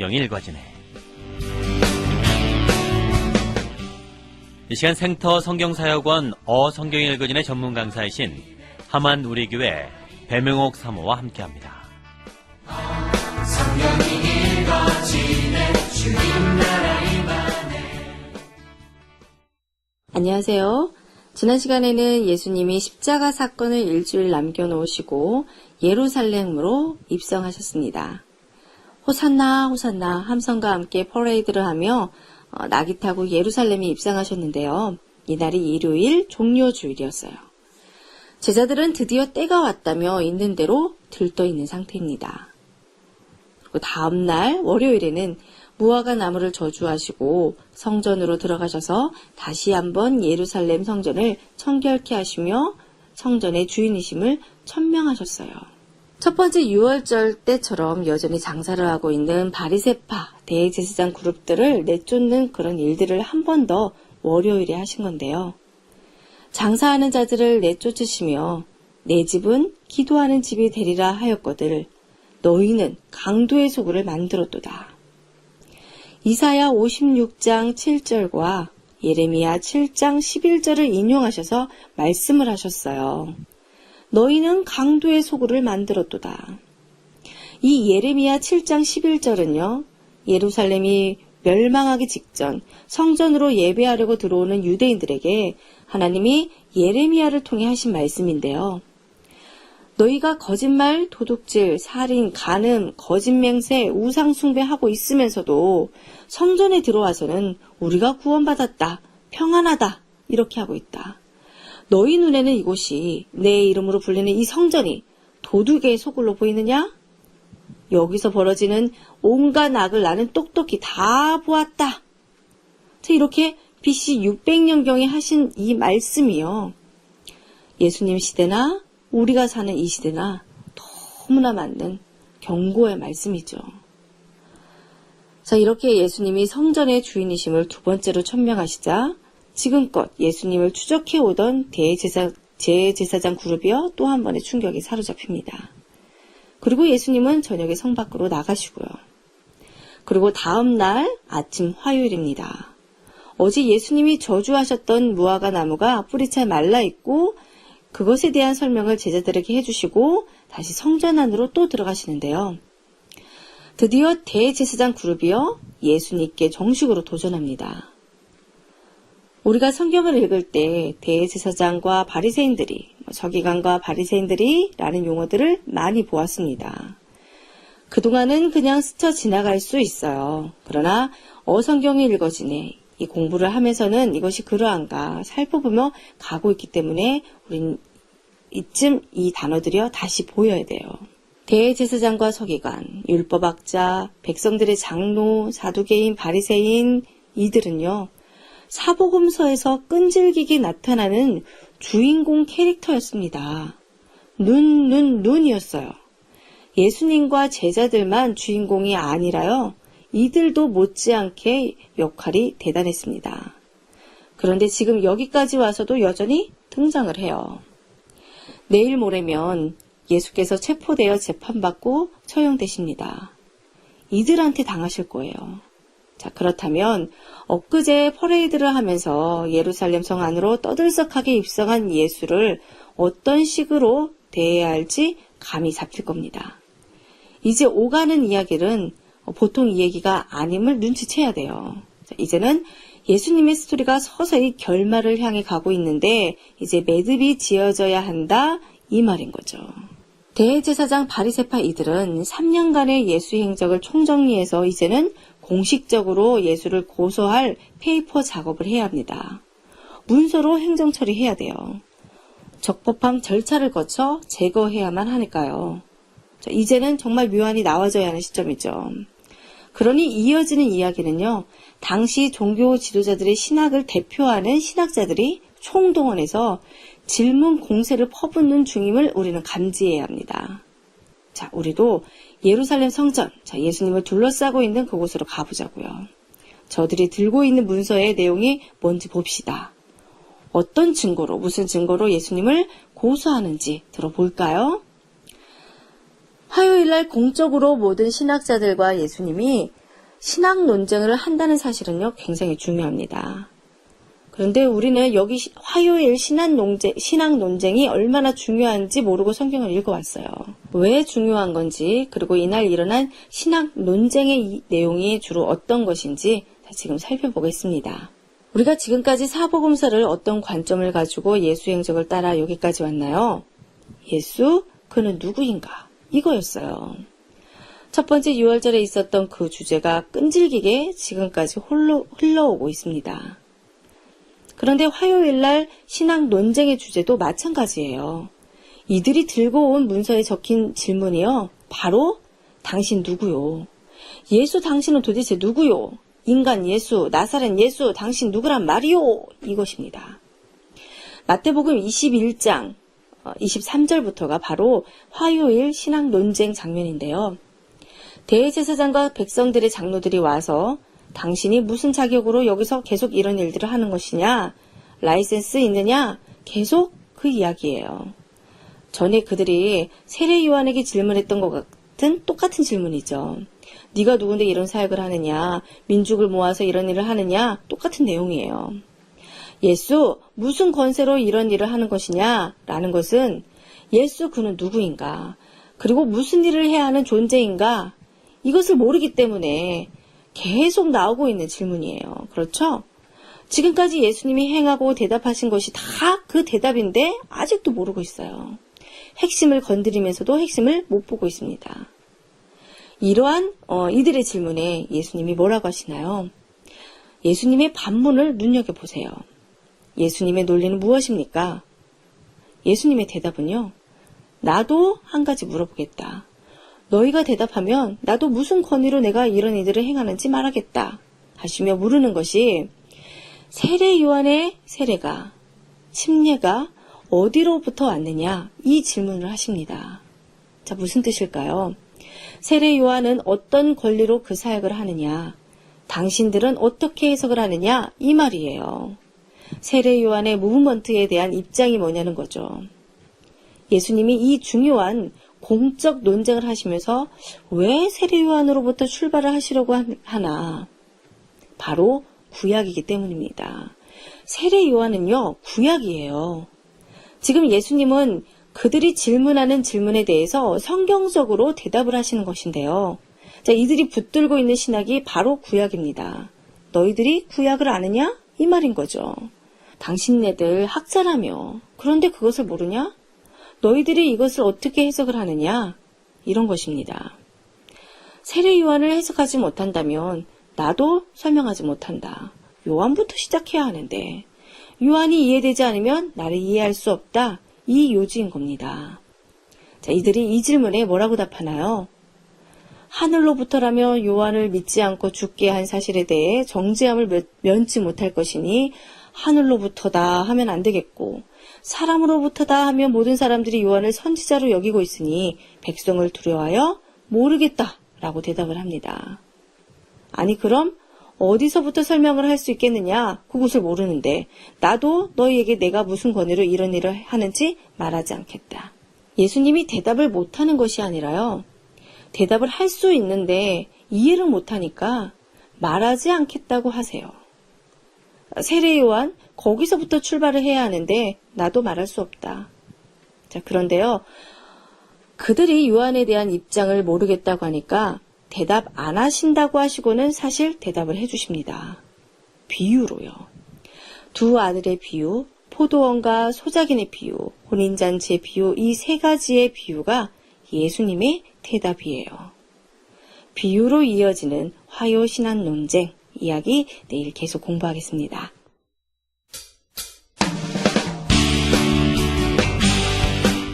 성경이 읽어지네. 이 시간 생터 성경사역원 성경이 읽어지네 전문 강사이신 하만 우리교회 배명옥 사모와 함께합니다. 성경이 읽어지네 주님 나라 임하네. 안녕하세요. 지난 시간에는 예수님이 십자가 사건을 일주일 남겨놓으시고 예루살렘으로 입성하셨습니다. 호산나 호산나 함성과 함께 퍼레이드를 하며 나귀 타고 예루살렘에 입성하셨는데요. 이날이 일요일 종료주일이었어요. 제자들은 드디어 때가 왔다며 있는 대로 들떠있는 상태입니다. 그리고 다음날 월요일에는 무화과 나무를 저주하시고 성전으로 들어가셔서 다시 한번 예루살렘 성전을 청결케 하시며 성전의 주인이심을 천명하셨어요. 첫 번째 유월절 때처럼 여전히 장사를 하고 있는 바리새파 대제사장 그룹들을 내쫓는 그런 일들을 한 번 더 월요일에 하신 건데요. 장사하는 자들을 내쫓으시며 내 집은 기도하는 집이 되리라 하였거늘 너희는 강도의 소굴을 만들었도다. 이사야 56장 7절과 예레미야 7장 11절을 인용하셔서 말씀을 하셨어요. 너희는 강도의 소굴을 만들었도다. 이 예레미야 7장 11절은요. 예루살렘이 멸망하기 직전 성전으로 예배하려고 들어오는 유대인들에게 하나님이 예레미야를 통해 하신 말씀인데요. 너희가 거짓말, 도둑질, 살인, 간음, 거짓맹세, 우상숭배하고 있으면서도 성전에 들어와서는 우리가 구원받았다, 평안하다 이렇게 하고 있다. 너희 눈에는 이곳이 내 이름으로 불리는 이 성전이 도둑의 소굴로 보이느냐? 여기서 벌어지는 온갖 악을 나는 똑똑히 다 보았다. 자, 이렇게 BC 600년경에 하신 이 말씀이요. 예수님 시대나 우리가 사는 이 시대나 너무나 맞는 경고의 말씀이죠. 자, 이렇게 예수님이 성전의 주인이심을 두 번째로 천명하시자 지금껏 예수님을 추적해오던 대제사장 그룹이요 또 한 번의 충격에 사로잡힙니다. 그리고 예수님은 저녁에 성 밖으로 나가시고요. 그리고 다음 날 아침 화요일입니다. 어제 예수님이 저주하셨던 무화과 나무가 뿌리채 말라있고 그것에 대한 설명을 제자들에게 해주시고 다시 성전 안으로 또 들어가시는데요. 드디어 대제사장 그룹이요 예수님께 정식으로 도전합니다. 우리가 성경을 읽을 때 대제사장과 바리새인들이, 서기관과 바리새인들이 라는 용어들을 많이 보았습니다. 그동안은 그냥 스쳐 지나갈 수 있어요. 그러나 성경이 읽어지네. 이 공부를 하면서는 이것이 그러한가 살펴보며 가고 있기 때문에 우린 이쯤 이 단어들이요 다시 보여야 돼요. 대제사장과 서기관, 율법학자, 백성들의 장로, 사두개인, 바리새인 이들은요. 사복음서에서 끈질기게 나타나는 주인공 캐릭터였습니다. 눈이었어요. 예수님과 제자들만 주인공이 아니라요. 이들도 못지않게 역할이 대단했습니다. 그런데 지금 여기까지 와서도 여전히 등장을 해요. 내일 모레면 예수께서 체포되어 재판받고 처형되십니다. 이들한테 당하실 거예요. 자, 그렇다면 엊그제 퍼레이드를 하면서 예루살렘 성 안으로 떠들썩하게 입성한 예수를 어떤 식으로 대해야 할지 감이 잡힐 겁니다. 이제 오가는 이야기는 보통 이 얘기가 아님을 눈치채야 돼요. 자, 이제는 예수님의 스토리가 서서히 결말을 향해 가고 있는데 이제 매듭이 지어져야 한다 이 말인 거죠. 대제사장 바리새파 이들은 3년간의 예수 행적을 총정리해서 이제는 공식적으로 예수를 고소할 페이퍼 작업을 해야 합니다. 문서로 행정 처리해야 돼요. 적법한 절차를 거쳐 제거해야만 하니까요. 자, 이제는 정말 묘안이 나와줘야 하는 시점이죠. 그러니 이어지는 이야기는요. 당시 종교 지도자들의 신학을 대표하는 신학자들이 총동원해서 질문 공세를 퍼붓는 중임을 우리는 감지해야 합니다. 자, 우리도 예루살렘 성전, 예수님을 둘러싸고 있는 그곳으로 가보자고요. 저들이 들고 있는 문서의 내용이 뭔지 봅시다. 어떤 증거로, 무슨 증거로 예수님을 고소하는지 들어볼까요? 화요일날 공적으로 모든 신학자들과 예수님이 신학 논쟁을 한다는 사실은요, 굉장히 중요합니다. 그런데 우리는 여기 화요일 신학 논쟁이 얼마나 중요한지 모르고 성경을 읽어왔어요. 왜 중요한 건지, 그리고 이날 일어난 신학 논쟁의 내용이 주로 어떤 것인지 지금 살펴보겠습니다. 우리가 지금까지 사복음서를 어떤 관점을 가지고 예수 행적을 따라 여기까지 왔나요? 예수, 그는 누구인가? 이거였어요. 첫 번째 6월절에 있었던 그 주제가 끈질기게 지금까지 흘러오고 있습니다. 그런데 화요일날 신학 논쟁의 주제도 마찬가지예요. 이들이 들고 온 문서에 적힌 질문이요. 바로 당신 누구요? 예수 당신은 도대체 누구요? 인간 예수, 나사렛 예수, 당신 누구란 말이요? 이것입니다. 마태복음 21장 23절부터가 바로 화요일 신학 논쟁 장면인데요. 대제사장과 백성들의 장로들이 와서 당신이 무슨 자격으로 여기서 계속 이런 일들을 하는 것이냐? 라이센스 있느냐? 계속 그 이야기예요. 전에 그들이 세례 요한에게 질문했던 것 같은 똑같은 질문이죠. 네가 누군데 이런 사역을 하느냐? 민족을 모아서 이런 일을 하느냐? 똑같은 내용이에요. 예수, 무슨 권세로 이런 일을 하는 것이냐? 라는 것은 예수 그는 누구인가? 그리고 무슨 일을 해야 하는 존재인가? 이것을 모르기 때문에 계속 나오고 있는 질문이에요. 그렇죠? 지금까지 예수님이 행하고 대답하신 것이 다 그 대답인데 아직도 모르고 있어요. 핵심을 건드리면서도 핵심을 못 보고 있습니다. 이러한 이들의 질문에 예수님이 뭐라고 하시나요? 예수님의 반문을 눈여겨보세요. 예수님의 논리는 무엇입니까? 예수님의 대답은요. 나도 한 가지 물어보겠다. 너희가 대답하면 나도 무슨 권위로 내가 이런 일들을 행하는지 말하겠다 하시며 물으는 것이 세례 요한의 세례가 침례가 어디로부터 왔느냐 이 질문을 하십니다. 자, 무슨 뜻일까요? 세례 요한은 어떤 권리로 그 사역을 하느냐, 당신들은 어떻게 해석을 하느냐 이 말이에요. 세례 요한의 무브먼트에 대한 입장이 뭐냐는 거죠. 예수님이 이 중요한 공적 논쟁을 하시면서 왜 세례 요한으로부터 출발을 하시려고 하나? 바로 구약이기 때문입니다. 세례 요한은요, 구약이에요. 지금 예수님은 그들이 질문하는 질문에 대해서 성경적으로 대답을 하시는 것인데요. 자, 이들이 붙들고 있는 신학이 바로 구약입니다. 너희들이 구약을 아느냐? 이 말인 거죠. 당신네들 학자라며. 그런데 그것을 모르냐? 너희들이 이것을 어떻게 해석을 하느냐? 이런 것입니다. 세례 요한을 해석하지 못한다면 나도 설명하지 못한다. 요한부터 시작해야 하는데 요한이 이해되지 않으면 나를 이해할 수 없다. 이 요지인 겁니다. 자, 이들이 이 질문에 뭐라고 답하나요? 하늘로부터라며 요한을 믿지 않고 죽게 한 사실에 대해 정죄함을 면치 못할 것이니 하늘로부터다 하면 안 되겠고 사람으로부터다 하면 모든 사람들이 요한을 선지자로 여기고 있으니 백성을 두려워하여 모르겠다 라고 대답을 합니다. 아니 그럼 어디서부터 설명을 할 수 있겠느냐? 그것을 모르는데 나도 너희에게 내가 무슨 권위로 이런 일을 하는지 말하지 않겠다. 예수님이 대답을 못하는 것이 아니라요. 대답을 할 수 있는데 이해를 못하니까 말하지 않겠다고 하세요. 세례 요한 거기서부터 출발을 해야 하는데 나도 말할 수 없다. 자, 그런데요. 그들이 요한에 대한 입장을 모르겠다고 하니까 대답 안 하신다고 하시고는 사실 대답을 해주십니다. 비유로요. 두 아들의 비유, 포도원과 소작인의 비유, 혼인잔치의 비유, 이 세 가지의 비유가 예수님의 대답이에요. 비유로 이어지는 화요 신학 논쟁 이야기 내일 계속 공부하겠습니다.